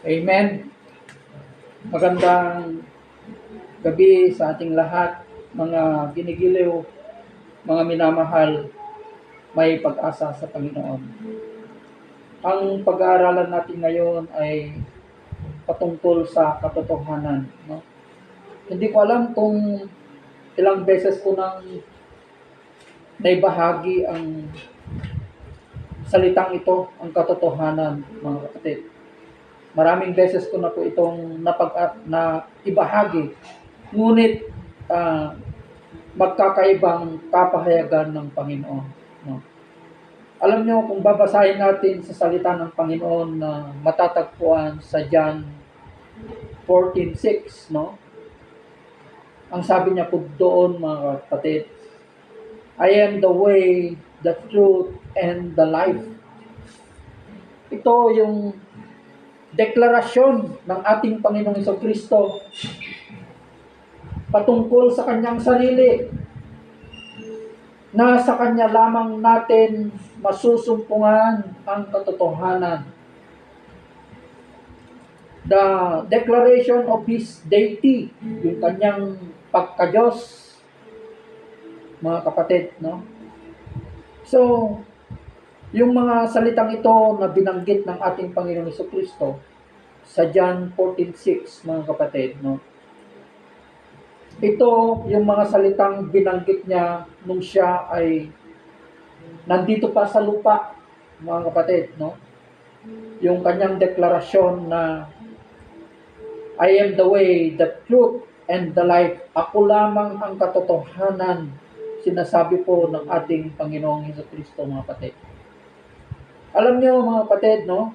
Amen. Magandang gabi sa ating lahat, mga ginigiliw, mga minamahal, may pag-asa sa Panginoon. Ang pag-aaralan natin ngayon ay patungkol sa katotohanan. No? Hindi ko alam kung ilang beses ko nang naibahagi ang salitang ito, ang katotohanan, mga kapatid. Maraming beses ko na po itong na ibahagi. Ngunit magkakaibang kapahayagan ng Panginoon. No? Alam nyo, kung babasahin natin sa salita ng Panginoon na matatagpuan sa John 14:6, no? Ang sabi niya po doon, mga kapatid, I am the way, the truth, and the life. Ito yung deklarasyon ng ating Panginoong Jesucristo patungkol sa kanyang sarili, na sa kanya lamang natin masusumpungan ang katotohanan. The declaration of His deity, yung kanyang pagka-Diyos, mga kapatid, no? So, yung mga salitang ito na binanggit ng ating Panginoong Jesucristo sa John 14:6, mga kapatid, no? Ito yung mga salitang binanggit niya nung siya ay nandito pa sa lupa, mga kapatid, no? Yung kanyang deklarasyon na I am the way, the truth, and the life. Ako lamang ang katotohanan, sinasabi po ng ating Panginoong Jesucristo, mga kapatid. Alam niyo, mga kapatid, no?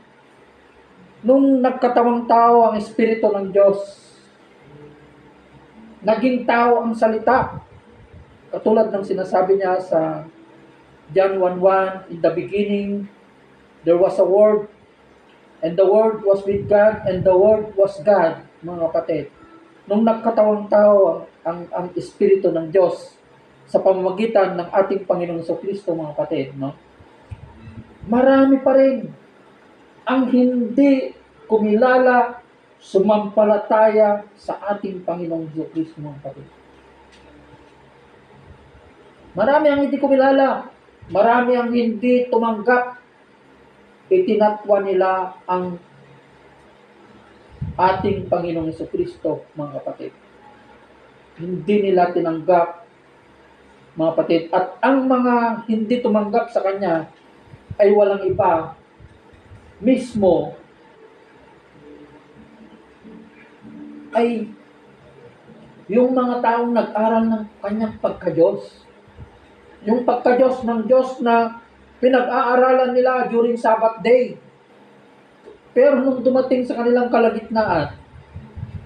Nung nagkatawang tao ang Espiritu ng Diyos, naging tao ang salita. Katulad ng sinasabi niya sa John 1:1, in the beginning, there was a Word, and the Word was with God, and the Word was God, mga kapatid. Nung nagkatawang tao ang Espiritu ng Diyos sa pamamagitan ng ating Panginoong Jesucristo, mga kapatid, no? Marami pa rin ang hindi kumilala, sumampalataya sa ating Panginoong Jesucristo, mga kapatid. Marami ang hindi kumilala, marami ang hindi tumanggap, itinatwa nila ang ating Panginoong Jesucristo, mga kapatid. Hindi nila tinanggap, mga kapatid. At ang mga hindi tumanggap sa Kanya ay walang iba, mismo ay yung mga taong nag-aral ng Kanyang pagka-Diyos. Yung pagka-Diyos ng Diyos na pinag-aaralan nila during Sabbath day. Pero nung dumating sa kanilang kalagitnaan,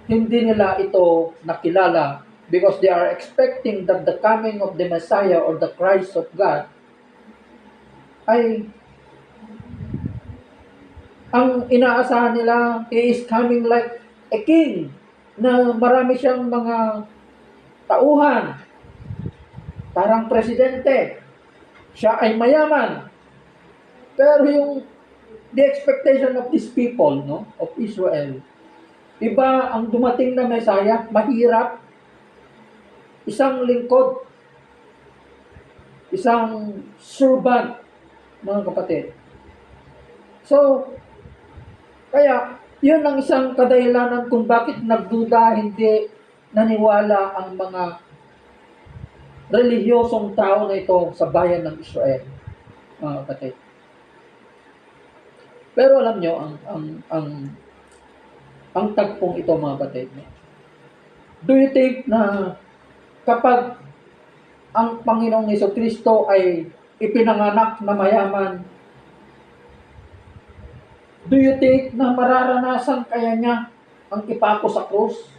hindi nila ito nakilala because they are expecting that the coming of the Messiah or the Christ of God ay ang inaasahan nila, He is coming like a king na marami siyang mga tauhan, parang presidente, siya ay mayaman. Pero yung the expectation of these people, no, of Israel, iba ang dumating na Messiah, mahirap, isang lingkod, isang servant, mga kapatid. So, kaya, yun ang isang kadahilanan kung bakit nagduda, hindi naniwala ang mga relihiyosong tao na ito sa bayan ng Israel, mga kapatid. Pero alam nyo, ang tagpong ito, mga kapatid, do you think na kapag ang Panginoong Jesucristo ay ipinanganak na mayaman, do you think na mararanasan kaya niya ang ipako sa krus?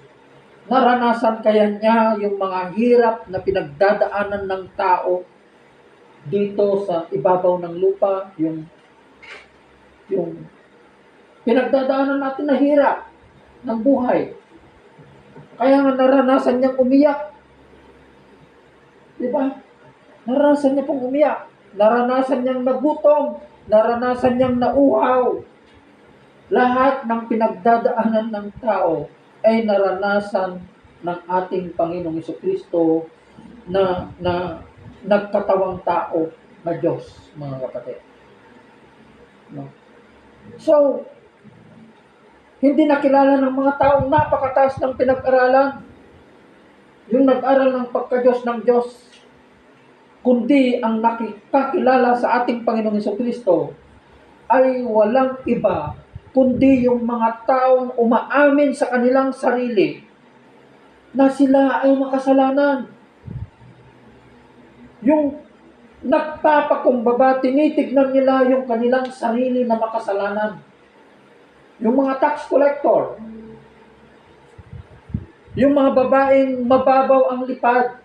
Naranasan kaya niya yung mga hirap na pinagdadaanan ng tao dito sa ibabaw ng lupa, yung pinagdadaanan natin na hirap ng buhay? Kaya nga naranasan niyang umiyak. Di ba? Naranasan niya pong umiyak. Naranasan niyang nagutom. Naranasan niyang nauhaw. Lahat ng pinagdadaanan ng tao ay naranasan ng ating Panginoong Jesucristo na nagkatawang tao na Diyos, mga kapatid. No? So, hindi nakilala ng mga taong napakataas ng pinag-aralan, yung nag-aral ng pagka-Diyos ng Diyos, kundi ang nakikilala sa ating Panginoong Jesucristo ay walang iba kundi yung mga taong umaamin sa kanilang sarili na sila ay makasalanan. Yung nagpapakumbaba, tinitignan nila yung kanilang sarili na makasalanan. Yung mga tax collector, yung mga babaeng mababaw ang lipad,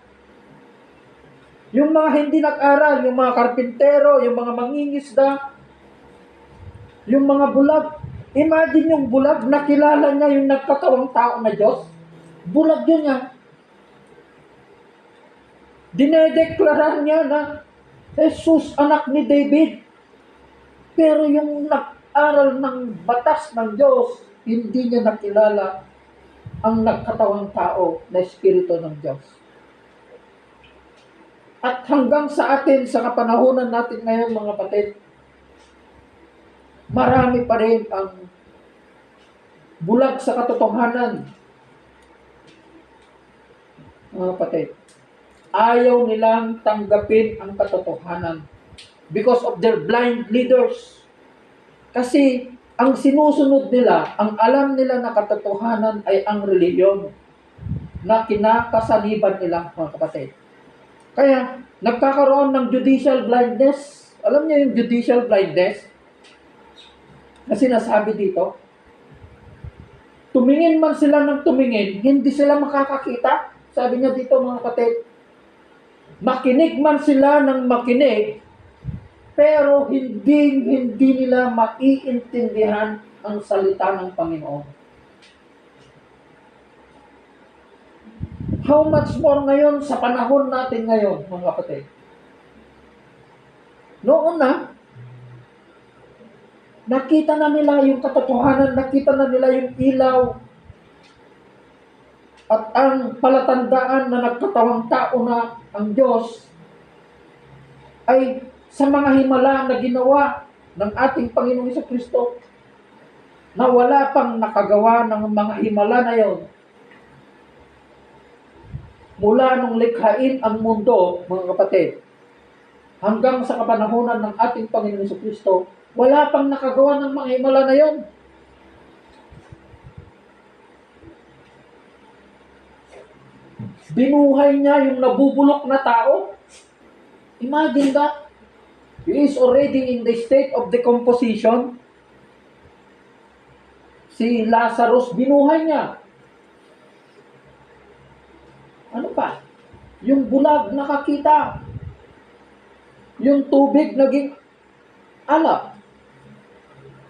yung mga hindi nag-aral, yung mga karpintero, yung mga mangingisda, yung mga bulag. Imagine yung bulag, nakilala niya yung nagkatawang tao na Diyos. Bulag yun niya. Dinedeklara niya na Jesus, anak ni David. Pero yung nag-aral ng batas ng Diyos, hindi niya nakilala ang nagkatawang tao na Espiritu ng Diyos. At hanggang sa atin, sa kapanahunan natin ngayon, mga kapatid, marami pa rin ang bulag sa katotohanan. Mga kapatid, ayaw nilang tanggapin ang katotohanan because of their blind leaders. Kasi ang sinusunod nila, ang alam nila na katotohanan ay ang reliyon na kinakasaliban nila, mga kapatid. Kaya nagkakaroon ng judicial blindness. Alam niyo yung judicial blindness? Na sinasabi dito, tumingin man sila ng tumingin, hindi sila makakakita. Sabi niya dito, mga kapatid, makinig man sila ng makinig, pero hindi nila maiintindihan ang salita ng Panginoon. How much more ngayon sa panahon natin ngayon, mga kapatid? Noon na, nakita na nila yung katotohanan, nakita na nila yung ilaw at ang palatandaan na nagkatawang tao na ang Diyos ay sa mga himala na ginawa ng ating Panginoong Jesucristo na wala pang nakagawa ng mga himala na yon. Mula nung likhain ang mundo, mga kapatid, hanggang sa kapanahunan ng ating Panginoong Jesucristo, wala pang nakagawa ng mga himala na yon. Binuhay niya yung nabubulok na tao. Imagine that. He is already in the state of decomposition. Si Lazarus, binuhay niya. Ano pa? Yung bulag nakakita. Yung tubig naging alap.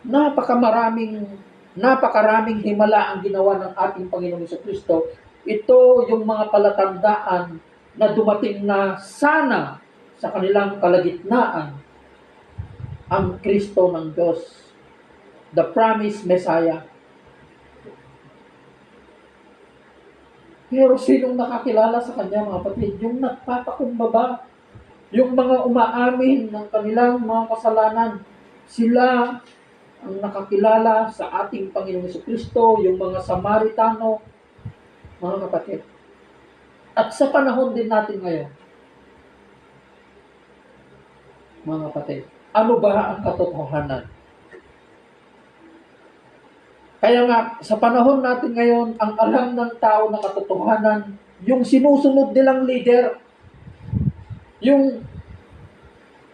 Napakaraming himala ang ginawa ng ating Panginoong Jesucristo. Ito yung mga palatandaan na dumating na sana sa kanilang kalagitnaan ang Kristo ng Diyos, the promised Messiah. Pero sinong nakakilala sa Kanya, mga kapatid? Yung nagpapakumbaba, yung mga umaamin ng kanilang mga kasalanan, sila ang nakakilala sa ating Panginoong Jesucristo, yung mga Samaritano, mga kapatid. At sa panahon din natin ngayon, mga kapatid, ano ba ang katotohanan? Kaya nga, sa panahon natin ngayon, ang alam ng tao na katotohanan, yung sinusunod nilang leader, yung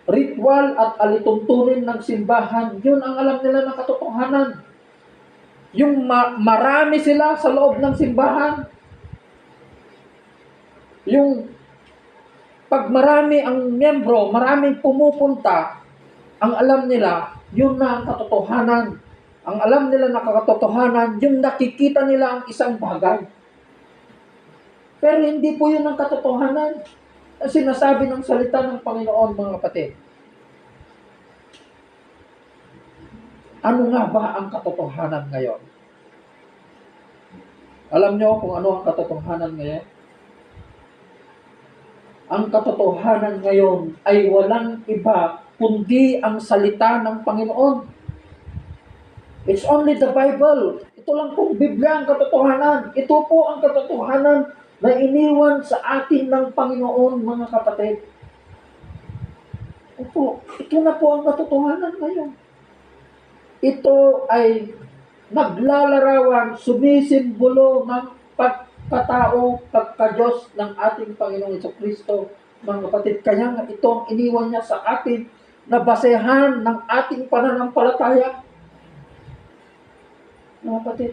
ritual at alituntunin ng simbahan, yun ang alam nila na katotohanan. Yung marami sila sa loob ng simbahan, yung pag marami ang miyembro, maraming pumupunta, ang alam nila, yun na ang katotohanan. Ang alam nila na katotohanan, yung nakikita nila ang isang bagay. Pero hindi po yun ang katotohanan. Ang sinasabi ng salita ng Panginoon, mga kapatid. Ano nga ba ang katotohanan ngayon? Alam nyo kung ano ang katotohanan ngayon? Ang katotohanan ngayon ay walang iba kundi ang salita ng Panginoon. It's only the Bible. Ito lang pong Biblia ang katotohanan. Ito po ang katotohanan na iniwan sa atin ng Panginoon, mga kapatid. Opo, ito na po ang katotohanan ngayon. Ito ay naglalarawan, sumisimbolo ng pagkatao, pagka-Diyos ng ating Panginoong Jesucristo, mga kapatid. Kaya nga ito ang iniwan niya sa atin na basehan ng ating pananampalataya. Mga kapatid.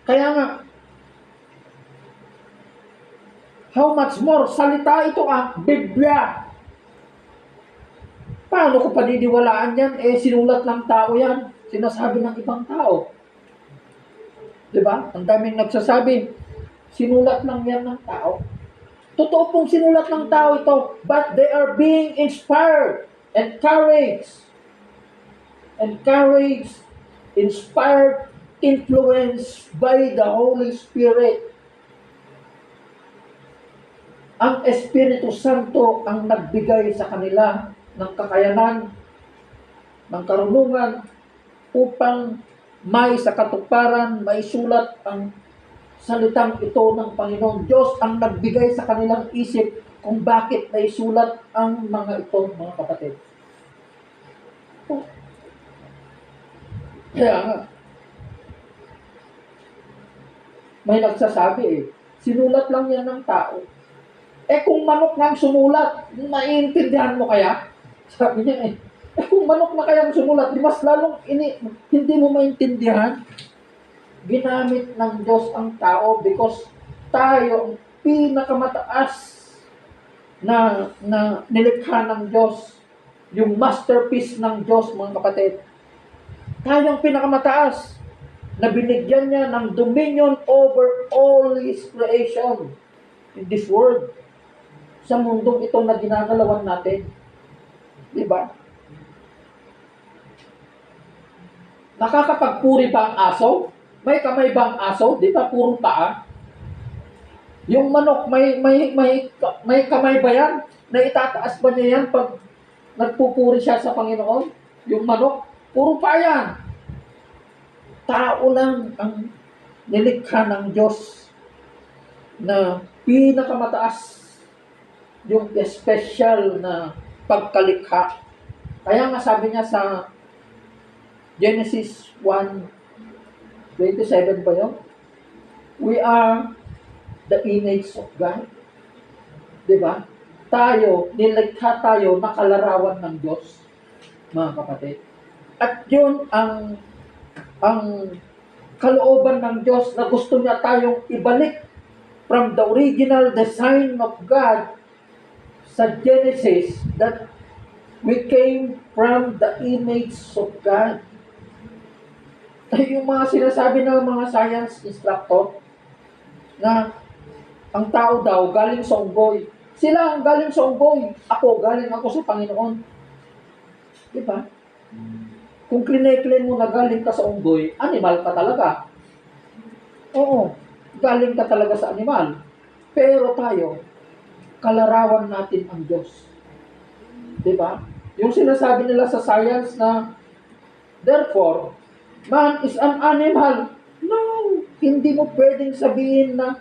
Kaya nga, how much more, salita ito ang Biblia. Paano ko paniniwalaan yan? Sinulat ng tao yan. Sinasabi ng ibang tao. Diba? Ang daming nagsasabi, sinulat lang yan ng tao. Totoo pong sinulat ng tao ito, but they are being inspired, encouraged, inspired, influenced by the Holy Spirit. Ang Espiritu Santo ang nagbigay sa kanila ng kakayanan, ng karunungan, upang may sa katuparan, may sulat ang salitang ito ng Panginoon. Diyos ang nagbigay sa kanilang isip kung bakit may sulat ang mga ito, mga kapatid. Kaya nga, may nagsasabi sinulat lang yan ng tao. Kung manok nga ang sumulat, maiintindihan mo kaya? Sabi niya kung manok na kayang sumulat, di mas lalong hindi mo maintindihan. Ginamit ng Diyos ang tao because tayo ang pinakamataas na nilikha ng Diyos. Yung masterpiece ng Diyos, mga kapatid. Tayo ang pinakamataas na binigyan niya ng dominion over all His creation in this world. Sa mundong ito na ginagalawan natin. Diba? Nakakapagpuri ba ang aso? May kamay ba ang aso? Di ba puro paa? Yung manok, may kamay ba yan? Na itataas ba niya yan pag nagpupuri siya sa Panginoon? Yung manok, puro paa yan. Tao lang ang nilikha ng Diyos na pinakamataas, yung special na pagkalikha. Kaya nga sabi niya sa Genesis 1:27 ba yun? We are the image of God. Diba? Tayo, nilikha tayo, nakalarawan ng Diyos, mga kapatid. At yun ang kalooban ng Diyos na gusto niya tayong ibalik from the original design of God sa Genesis, that we came from the image of God. Yung mga sinasabi ng mga science instructor na ang tao daw galing sa unggoy. Sila ang galing sa unggoy. Galing ako sa Panginoon. Diba? Kung kline-cline mo na galing ka sa unggoy, animal ka talaga. Oo, galing ka talaga sa animal. Pero tayo, kalarawan natin ang Diyos. Diba? Yung sinasabi nila sa science na, therefore, man is an animal. No, hindi mo pwedeng sabihin na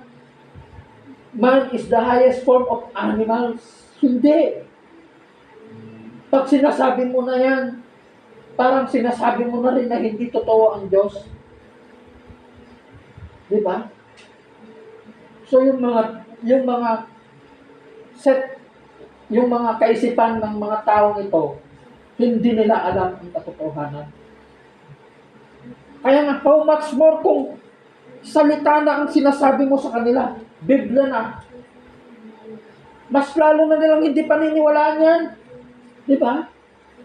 man is the highest form of animals. Hindi. Pag sinasabi mo na yan, parang sinasabi mo na rin na hindi totoo ang Diyos. Diba? So yung mga kaisipan ng mga taong ito, hindi nila alam ang katotohanan. Kaya nga, how much more kung salita na ang sinasabi mo sa kanila, Biblia na, mas lalo na nilang hindi paniniwalaan yan. Diba?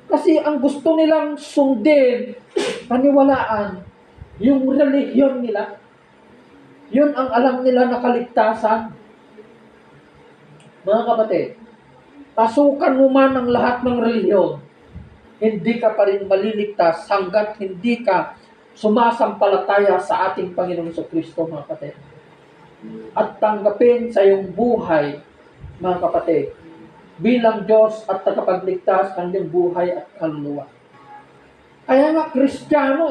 Kasi ang gusto nilang sundin, paniwalaan, yung relihiyon nila. Yun ang alam nila na kaligtasan. Mga kapatid, pasukan mo man ang lahat ng relihiyon. hindi ka pa rin maliligtas hanggat hindi ka sumasampalataya sa ating Panginoong Kristo, mga kapatid. At tanggapin sa iyong buhay, mga kapatid, bilang Diyos at tagapagligtas ng iyong buhay at kaluluwa. Kaya nga, Kristiyano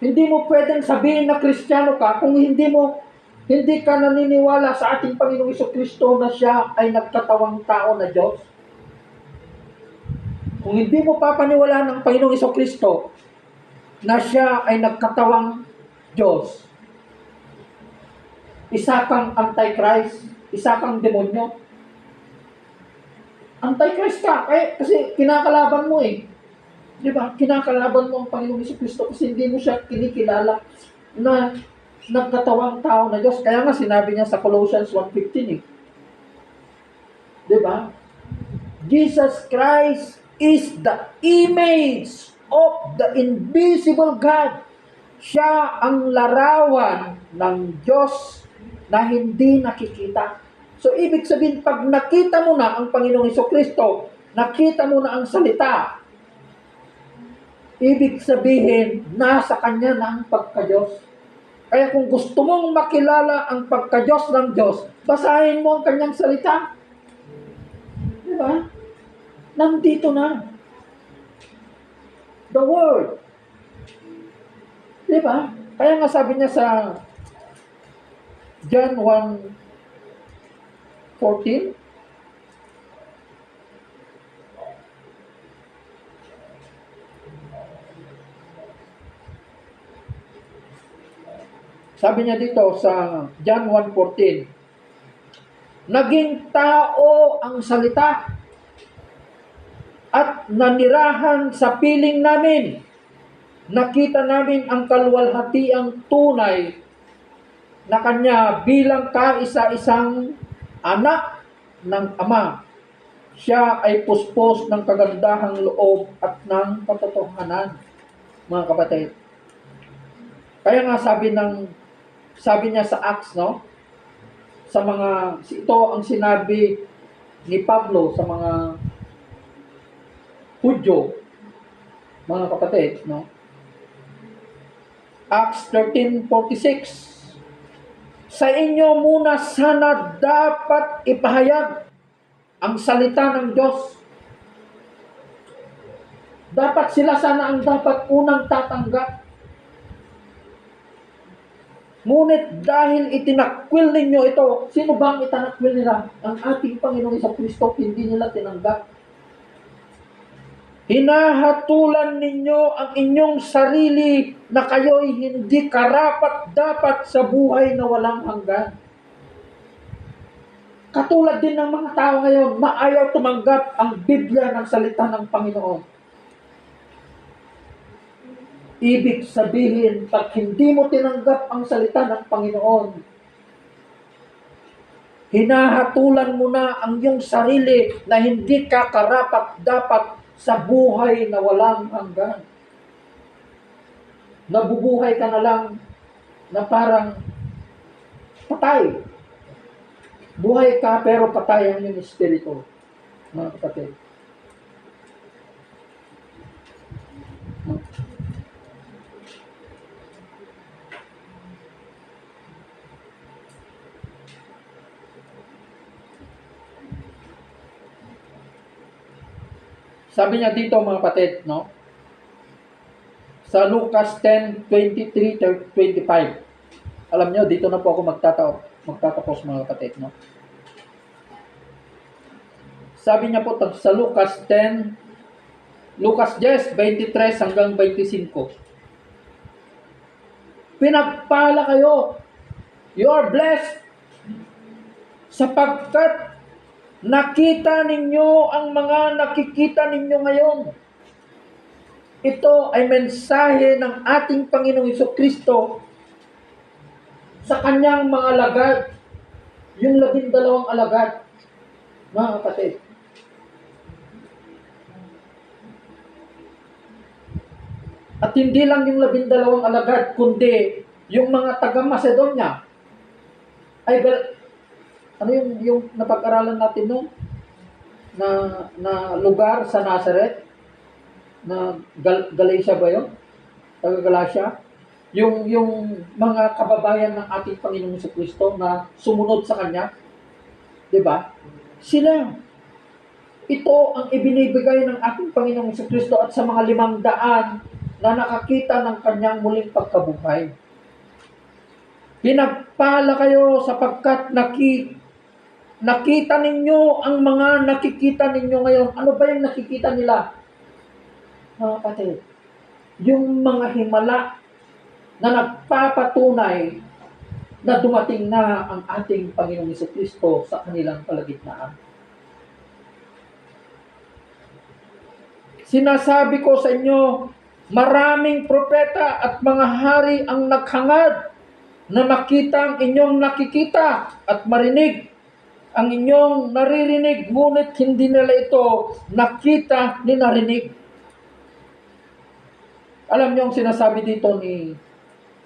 Hindi mo pwedeng sabihin na Kristiyano ka kung hindi ka naniniwala sa ating Panginoong Kristo na siya ay nagkatawang tao na Diyos. Kung hindi mo papaniwalaan ng Panginoong Kristo na siya ay nagkatawang Diyos, isa kang Antichrist, isa kang demonyo. Antichrist ka, kasi kinakalaban mo Di ba? Kinakalaban mo ang Panginoong Kristo kasi hindi mo siya kinikilala na nagkatawang tao na Diyos. Kaya nga sinabi niya sa Colossians 1:15 Di ba? Jesus Christ is the image of the invisible God. Siya ang larawan ng Diyos na hindi nakikita. So, ibig sabihin, pag nakita mo na ang Panginoong Kristo, nakita mo na ang salita, ibig sabihin, nasa Kanya na ang pagka-Diyos. Kaya kung gusto mong makilala ang pagka-Diyos ng Diyos, basahin mo ang Kanyang salita. Di ba? Nandito na. The Word. Di ba? Kaya nga sabi niya sa John 1:14, sabi niya dito sa John 1:14, naging tao ang salita at nanirahan sa piling namin. Nakita namin ang kaluwalhatiang tunay na Kanya bilang kaisa-isang anak ng Ama. Siya ay puspos ng kagandahang loob at ng katotohanan, mga kapatid. Kaya nga sabi niya sa Acts, ito ang sinabi ni Pablo sa mga Hudyo, mga kapatid, Acts 13:46. Sa inyo muna sana dapat ipahayag ang salita ng Diyos. Dapat sila sana ang dapat unang tatanggap. Ngunit dahil itinakwil ninyo ito, sino ba ang itinakwil nila? Ang ating Panginoong Kristo, hindi nila tinanggap. Hinahatulan ninyo ang inyong sarili na kayo'y hindi karapat-dapat sa buhay na walang hanggan. Katulad din ng mga tao ngayon na ayaw tumanggap ang Biblia ng salita ng Panginoon. Ibig sabihin, pag hindi mo tinanggap ang salita ng Panginoon, hinahatulan mo na ang iyong sarili na hindi ka karapat-dapat sa buhay na walang hanggan. Nabubuhay ka na lang na parang patay. Buhay ka pero patay ang iyong espiritu, mga kapatid. Sabi niya dito, mga kapatid, sa Lucas 10:23-25. Alam niyo, dito na po ako magtatapos, mga kapatid, Sabi niya po sa Lucas 10:23 hanggang 25. Pinagpala kayo. You are blessed sapagkat nakita ninyo ang mga nakikita ninyo ngayon. Ito ay mensahe ng ating Panginoong Kristo sa Kanyang mga alagad, yung 12 alagad, mga kapatid. At hindi lang yung 12 alagad, kundi yung mga taga-Macedonia. Ano yung napag-aralan natin na lugar sa Nazareth? na Galatia ba yun? Taga Galatia? Yung mga kababayan ng ating Panginoong Jesucristo na sumunod sa Kanya, di ba? Sila, ito ang ibinibigay ng ating Panginoong Jesucristo at sa mga 500 na nakakita ng Kanyang muling pagkabuhay. Pinagpala kayo sapagkat nakita ninyo ang mga nakikita ninyo ngayon. Ano ba yung nakikita nila? Mga kapatid, yung mga himala na nagpapatunay na dumating na ang ating Panginoong Jesucristo sa kanilang kalagitnaan. Sinasabi ko sa inyo, maraming propeta at mga hari ang naghangad na makita ang inyong nakikita at marinig ang inyong naririnig, ngunit hindi nila ito nakita ni narinig. Alam niyo ang sinasabi dito ni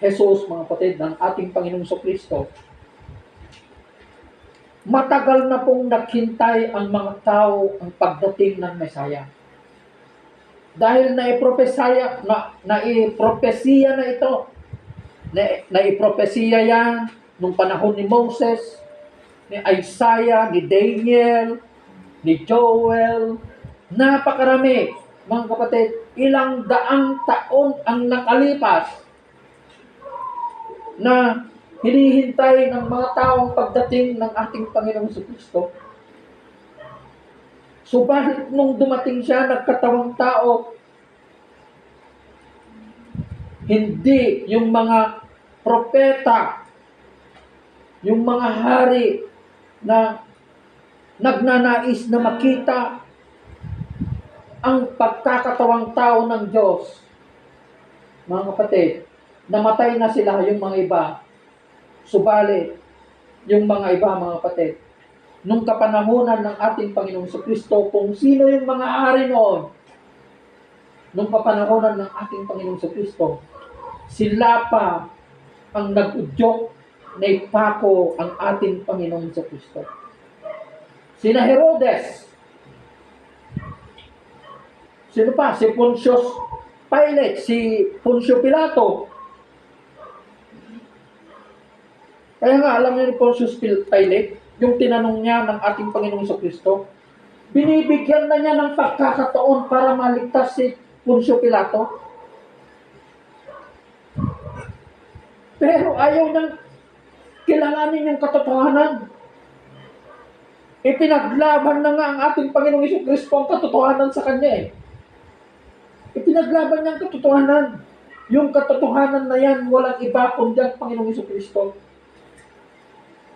Jesus, mga kapatid, ng ating Panginoong Jesucristo, matagal na pong naghintay ang mga tao ang pagdating ng Mesaya. Dahil naipropesiya na ito. Naipropesiya yan nung panahon ni Moses, ni Isaiah, ni Daniel, ni Joel. Napakarami, mga kapatid. Ilang daang taon ang nakalipas na hinihintay ng mga taong pagdating ng ating Panginoong Jesucristo. Subalit nung dumating siya, nagkatawang tao, hindi yung mga propeta, yung mga hari na nagnanais na makita ang pagkakatawang tao ng Diyos. Mga kapatid, namatay na sila yung mga iba. Subalit, yung mga iba, mga kapatid, nung kapanahunan ng ating Panginoong Jesucristo, kung sino yung mga hari noon, nung kapanahunan ng ating Panginoong Jesucristo, sila pa ang nag-udyok na ipako ang ating Panginoong Jesucristo. Sina Herodes, sino pa? Si Pontius Pilate, si Poncio Pilato. Kaya nga, alam niyo ni Pontius Pilate, yung tinanong niya ng ating Panginoong Jesucristo, binibigyan na niya ng pagkakataon para maligtas si Poncio Pilato. Pero ayaw niyang kailanganin yung katotohanan. Ipinaglaban na nga ang ating Panginoong Jesucristo ang katotohanan sa kanya eh. Ipinaglaban niya ang katotohanan. Yung katotohanan na yan, walang iba kundi ang Panginoong Jesucristo.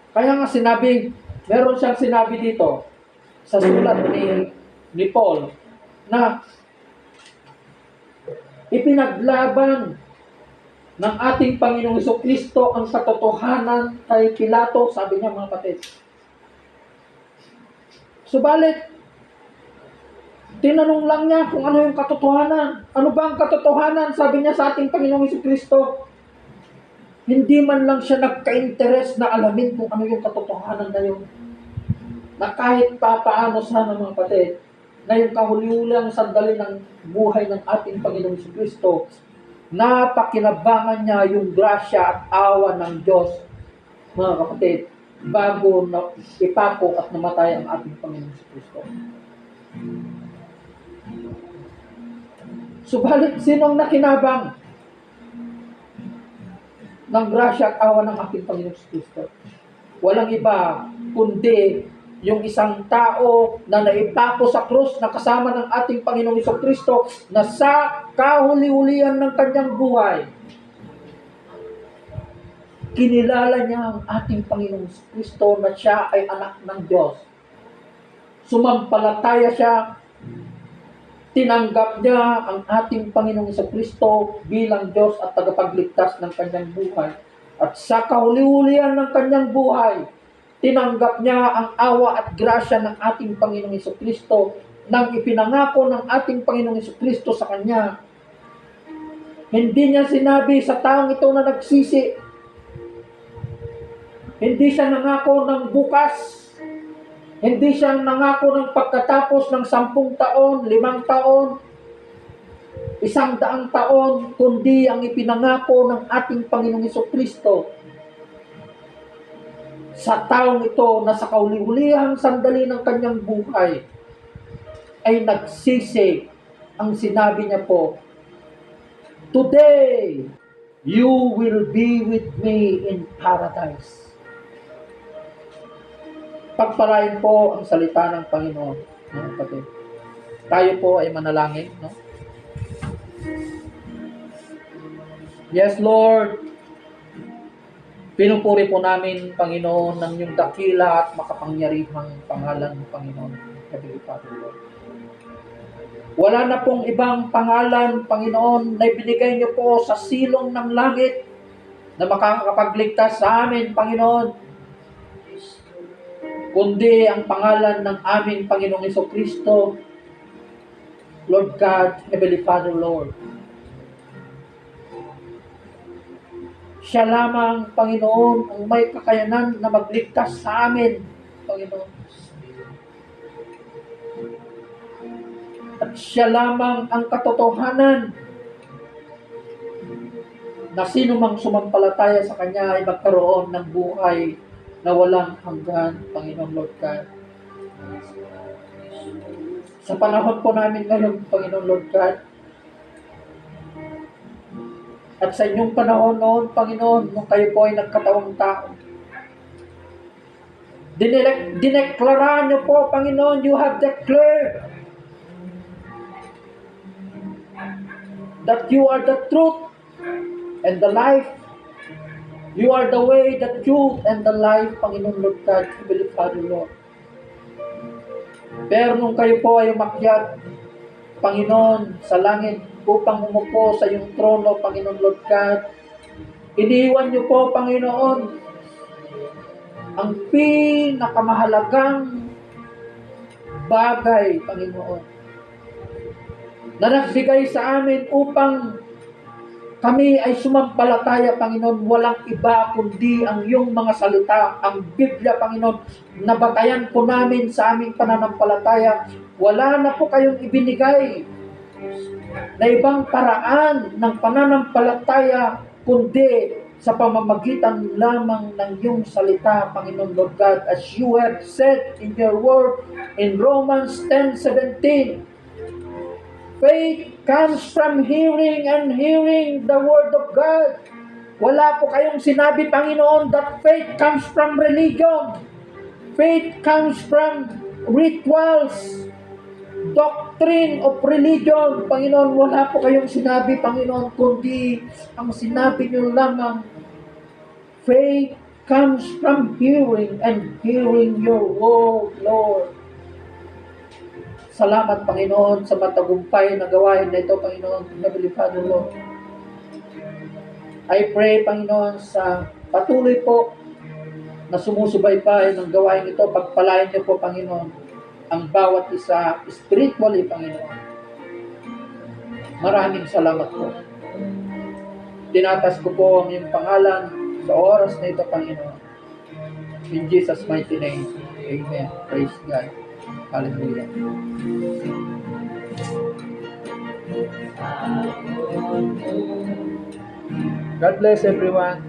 Kaya nga sinabi, meron siyang sinabi dito sa sulat ni Paul na ipinaglaban ng ating Panginoong Jesucristo ang katotohanan kay Pilato, sabi niya mga kapatid. Subalit, tinanong lang niya kung ano yung katotohanan. Ano ba ang katotohanan? Sabi niya sa ating Panginoong Jesucristo. Hindi man lang siya nagka-interes na alamin kung ano yung katotohanan na yun. Na kahit papaano sana mga kapatid, na yung kahuli-hulang sandali ng buhay ng ating Panginoong Jesucristo, napakinabangan niya yung grasya at awa ng Diyos, mga kapatid, bago na ipako at namatay ang ating Panginoong Jesucristo. Subalit, sinong nakinabang ng grasya at awa ng ating Panginoong Jesucristo? Walang iba kundi yung isang tao na naipako sa krus na kasama ng ating Panginoong Jesucristo na sa kahuli-hulihan ng kanyang buhay, kinilala niya ang ating Panginoong Jesucristo na siya ay anak ng Diyos. Sumampalataya siya, tinanggap niya ang ating Panginoong Jesucristo bilang Diyos at tagapagligtas ng kanyang buhay. At sa kahuli-hulihan ng kanyang buhay, tinanggap niya ang awa at grasya ng ating Panginoong Jesucristo nang ipinangako ng ating Panginoong Jesucristo sa kanya. Hindi niya sinabi sa taong ito na nagsisi. Hindi siya nangako ng bukas. Hindi siya nangako ng pagkatapos ng 10 taon, 5 taon. 100 taon, kundi ang ipinangako ng ating Panginoong Hesukristo sa taong ito na sa kauli-ulihang sandali ng kanyang buhay ay nagsisi. Ang sinabi niya po, "Today, you will be with me in paradise." Pagpalain po ang salita ng Panginoon. Mga kapatid. Tayo po ay manalangin, no? Yes, Lord. Pinupuri po namin, Panginoon, ng iyong dakila at makapangyarihang pangalan, Panginoon. Heavenly Father, Lord. Wala na pong ibang pangalan, Panginoon, na ibinigay niyo po sa silong ng langit na makakapagligtas sa amin, Panginoon, kundi ang pangalan ng aming Panginoong Hesukristo, Lord God, Heavenly Father, Lord. Siya lamang, Panginoon, ang may kakayanan na magligtas sa amin, Panginoon. At siya lamang ang katotohanan na sino mang sumampalataya sa Kanya ay magkaroon ng buhay na walang hanggan, Panginoon Lord God. Sa panahon po namin ngayon, Panginoon Lord God, at sa inyong panahon noon, Panginoon, nung kayo po ay nagkatawang tao, dineklara niyo po, Panginoon, you have declared that you are the truth and the life. You are the way, the truth, and the life, Panginoon Lord God, Heavenly Father, Lord. Pero nung kayo po ay umakyat, Panginoon, sa langit, upang umupo sa iyong trono, Panginoon Lord God, iniwan niyo po, Panginoon, ang pinakamahalagang bagay, Panginoon, na nagbigay sa amin upang kami ay sumampalataya, Panginoon. Walang iba kundi ang iyong mga salita, ang Biblia, Panginoon. Nabatayan po namin sa aming pananampalataya. Wala na po kayong ibinigay na ibang paraan ng pananampalataya kundi sa pamamagitan lamang ng iyong salita, Panginoon Lord God, as you have said in your word in Romans 10:17. Faith comes from hearing and hearing the word of God. Wala po kayong sinabi, Panginoon, that faith comes from religion. Faith comes from rituals, doctrine of religion. Panginoon, wala po kayong sinabi, Panginoon, kundi ang sinabi niyo lamang, faith comes from hearing and hearing your word, Lord. Salamat, Panginoon, sa matagumpay na gawain na ito, Panginoon, Heavenly Father, Lord. I pray, Panginoon, sa patuloy po na sumusubaybay ng gawain ito, pagpalain niyo po, Panginoon, ang bawat isa spiritually, Panginoon. Maraming salamat po. Tinatas ko po ang iyong pangalan sa oras na ito, Panginoon. In Jesus' mighty name, amen. Praise God. Hallelujah. God bless everyone.